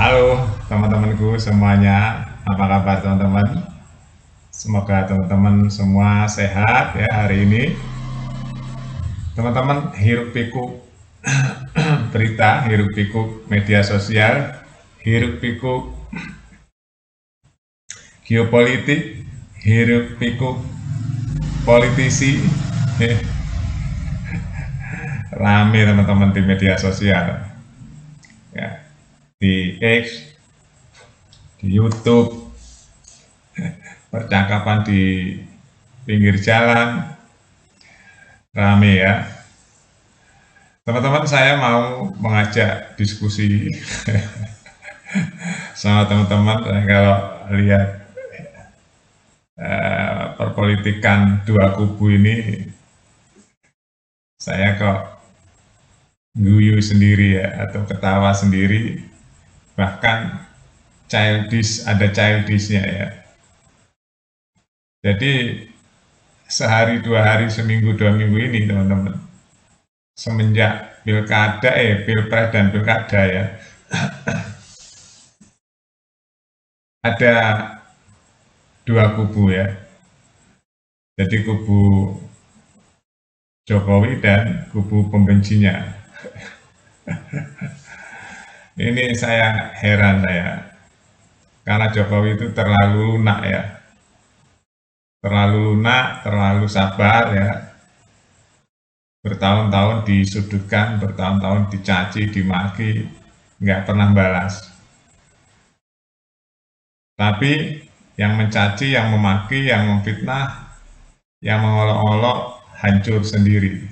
Halo teman-temanku semuanya, apa kabar teman-teman? Semoga teman-teman semua sehat ya hari ini. Teman-teman hiruk pikuk berita, hiruk pikuk media sosial, hiruk pikuk geopolitik, hiruk pikuk politisi, rame teman-teman di media sosial, ya, di X, di YouTube, percakapan di pinggir jalan, rame ya. Teman-teman, saya mau mengajak diskusi sama teman-teman. Kalau lihat perpolitikan dua kubu ini, saya kok guyu sendiri ya, atau ketawa sendiri, bahkan ada childishnya ya. Jadi sehari dua hari, seminggu dua minggu ini teman-teman, semenjak pilpres dan pilkada ya, ada dua kubu ya. Jadi kubu Jokowi dan kubu pembencinya. Ini saya heran karena Jokowi itu terlalu lunak ya, terlalu lunak, terlalu sabar ya, bertahun-tahun disudutkan, bertahun-tahun dicaci, dimaki, nggak pernah balas. Tapi yang mencaci, yang memaki, yang memfitnah, yang mengolok-olok hancur sendiri.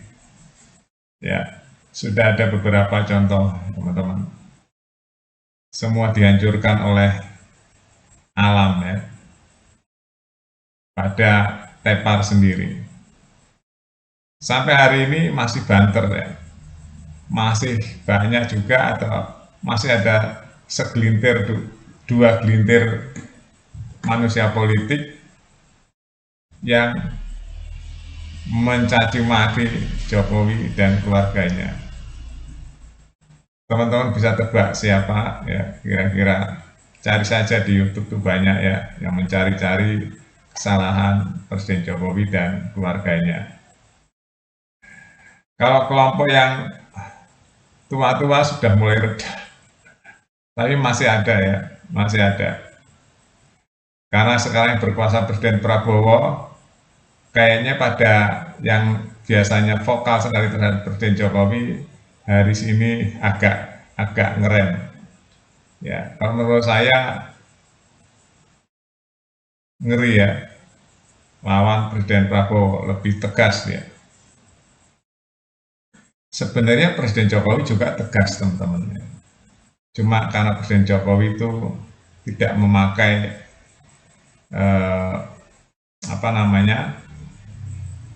Ya, sudah ada beberapa contoh teman-teman. Semua dihancurkan oleh alam ya, pada tepar sendiri. Sampai hari ini masih banter ya, masih banyak juga atau masih ada segelintir, dua gelintir manusia politik yang mencaci maki Jokowi dan keluarganya. Teman-teman bisa tebak siapa ya, kira-kira. Cari saja di YouTube tuh banyak ya yang mencari-cari kesalahan Presiden Jokowi dan keluarganya. Kalau kelompok yang tua-tua sudah mulai reda, tapi masih ada ya, masih ada. Karena sekarang yang berkuasa Presiden Prabowo, kayaknya pada yang biasanya vokal sekali terhadap Presiden Jokowi, hari ini agak ngerem. Ya, kalau menurut saya ngeri ya, lawan Presiden Prabowo lebih tegas ya. Sebenarnya Presiden Jokowi juga tegas teman-teman. Cuma karena Presiden Jokowi itu tidak memakai eh, apa namanya,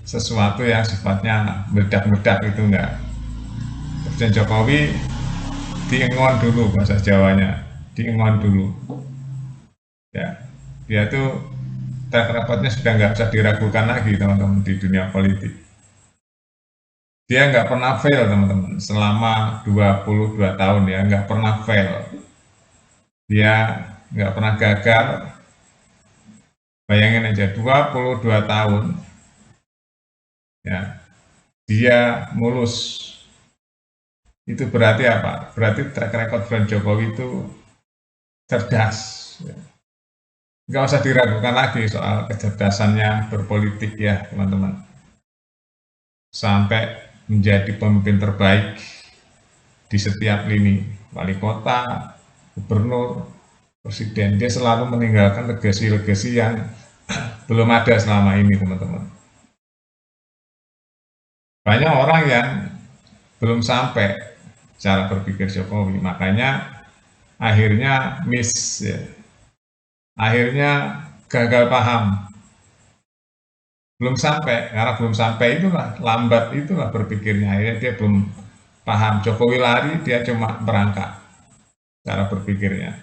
sesuatu yang sifatnya meledak-meledak, itu enggak. Presiden Jokowi diengon dulu, bahasa Jawanya, diengon dulu. Ya, dia tuh track recordnya sudah nggak bisa diragukan lagi teman-teman di dunia politik. Dia nggak pernah fail teman-teman, selama 22 tahun ya, nggak pernah fail. Dia nggak pernah gagal. Bayangin aja, 22 tahun ya, dia mulus. Itu berarti apa? Berarti track record Frank Jokowi itu cerdas. Nggak usah diragukan lagi soal kecerdasannya berpolitik ya teman-teman. Sampai menjadi pemimpin terbaik di setiap lini, wali kota, gubernur, presiden. Dia selalu meninggalkan legasi-legasi yang belum ada selama ini teman-teman. Banyak orang yang belum sampai cara berpikir Jokowi, makanya akhirnya miss ya. Akhirnya gagal paham. Belum sampai, karena belum sampai itulah, lambat itulah berpikirnya. Akhirnya dia belum paham. Jokowi lari, dia cuma merangkak cara berpikirnya.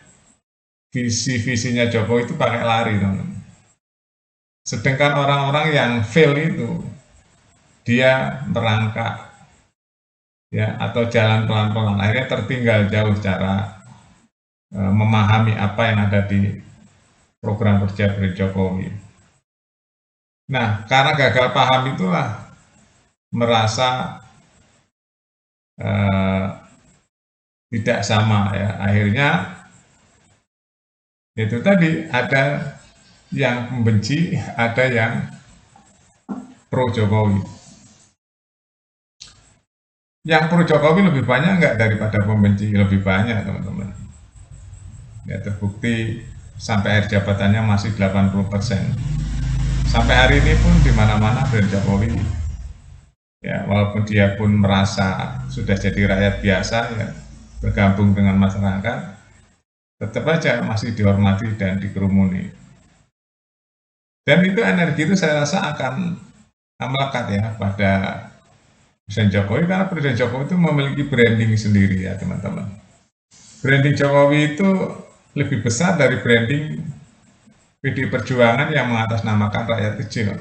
Visi-visinya Jokowi itu pakai lari teman. Sedangkan orang-orang yang fail itu, dia merangkak ya, atau jalan pelan-pelan, akhirnya tertinggal jauh cara memahami apa yang ada di program kerja Jokowi. Nah, karena gagal paham itulah merasa tidak sama ya. Akhirnya itu tadi ada yang membenci, ada yang pro Jokowi. Yang pro Jokowi lebih banyak nggak daripada pembenci? Lebih banyak, teman-teman. Ya, terbukti sampai akhir jabatannya masih 80%. Sampai hari ini pun di mana-mana brand Jokowi. Ya, walaupun dia pun merasa sudah jadi rakyat biasa ya, bergabung dengan masyarakat, tetap aja masih dihormati dan dikerumuni. Dan itu energi itu saya rasa akan melekat ya pada Presiden Jokowi, karena Presiden Jokowi itu memiliki branding sendiri ya, teman-teman. Branding Jokowi itu lebih besar dari branding PDI Perjuangan yang mengatasnamakan rakyat kecil.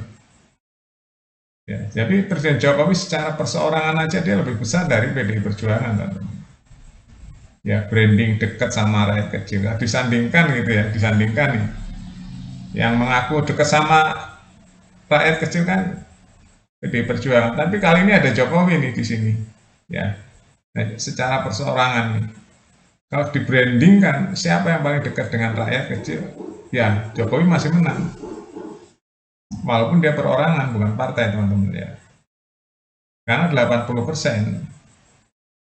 Ya, jadi Presiden Jokowi secara perseorangan aja dia lebih besar dari PDI Perjuangan, teman-teman. Ya, branding dekat sama rakyat kecil. Nah, disandingkan gitu ya, disandingkan nih. Yang mengaku dekat sama rakyat kecil kan PDI Perjuangan, tapi kali ini ada Jokowi nih di sini, ya. Nah, secara perseorangan nih, kalau di branding kan siapa yang paling dekat dengan rakyat kecil, ya Jokowi masih menang, walaupun dia perorangan bukan partai, teman-teman ya. Karena 80%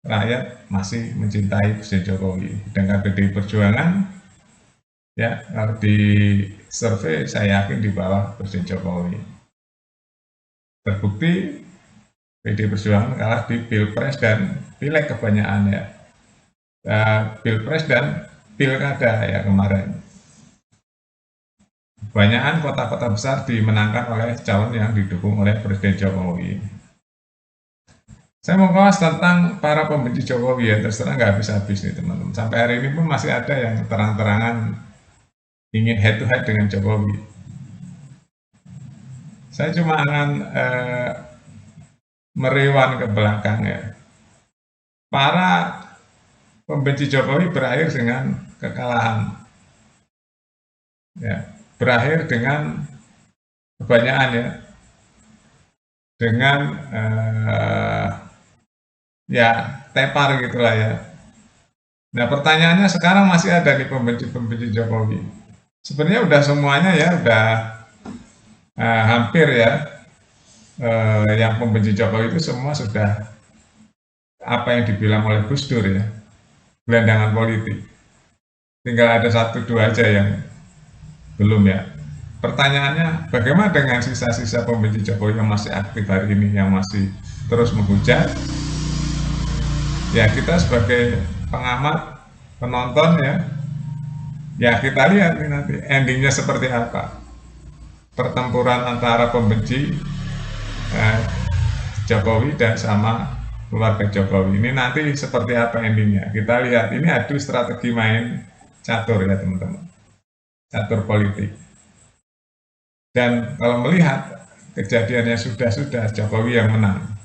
rakyat masih mencintai Presiden Jokowi, dengan PDI Perjuangan, ya kalau di survei saya yakin di bawah Presiden Jokowi. Terbukti PDI Perjuangan kalah di Pilpres dan Pileg kebanyakan ya. Pilpres dan Pilkada ya kemarin. Kebanyakan kota-kota besar dimenangkan oleh calon yang didukung oleh Presiden Jokowi. Saya mau bahas tentang para pembenci Jokowi ya, terserah nggak habis-habis nih teman-teman. Sampai hari ini pun masih ada yang terang-terangan ingin head to head dengan Jokowi. Saya cuma akan merewan ke belakang ya. Para pembenci Jokowi berakhir dengan kekalahan. Ya, berakhir dengan kebanyakan ya. Dengan ya tepar gitulah ya. Nah, pertanyaannya sekarang masih ada nih pembenci Jokowi. Sebenarnya udah semuanya ya, udah hampir ya, yang pembenci Jokowi itu semua sudah apa yang dibilang oleh Gus Dur ya, gelandangan politik. Tinggal ada 1-2 aja yang belum ya. Pertanyaannya, bagaimana dengan sisa-sisa pembenci Jokowi yang masih aktif hari ini, yang masih terus menghujat? Ya, kita sebagai pengamat, penonton ya kita lihat nih nanti endingnya seperti apa. Pertempuran antara pembenci Jokowi dan sama keluarga Jokowi ini nanti seperti apa endingnya. Kita lihat, ini adu strategi main catur ya teman-teman, catur politik. Dan kalau melihat kejadiannya sudah Jokowi yang menang,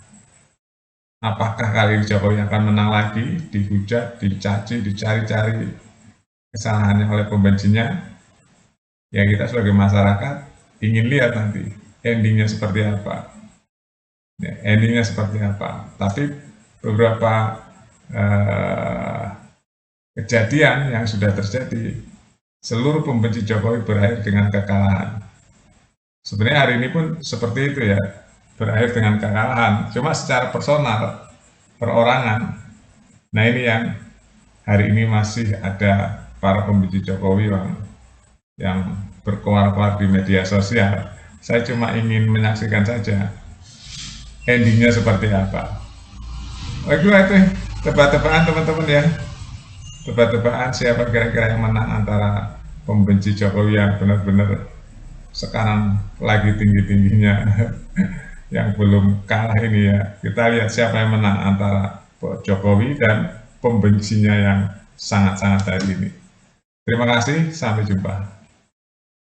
apakah kali ini Jokowi akan menang lagi, dihujat, dicaci, dicari-cari kesalahannya oleh pembencinya? Ya kita sebagai masyarakat ingin lihat nanti endingnya seperti apa. Ya, endingnya seperti apa. Tapi beberapa kejadian yang sudah terjadi, seluruh pembenci Jokowi berakhir dengan kekalahan. Sebenarnya hari ini pun seperti itu ya, berakhir dengan kekalahan. Cuma secara personal, perorangan. Nah ini yang hari ini masih ada para pembenci Jokowi yang berkoar-koar di media sosial. Saya cuma ingin menyaksikan saja endingnya seperti apa. Oke, itu tebak-tebakan teman-teman ya. Tebak-tebakan siapa kira-kira yang menang antara pembenci Jokowi yang benar-benar sekarang lagi tinggi-tingginya yang belum kalah ini ya. Kita lihat siapa yang menang antara Jokowi dan pembencinya yang sangat-sangat hari ini. Terima kasih, sampai jumpa.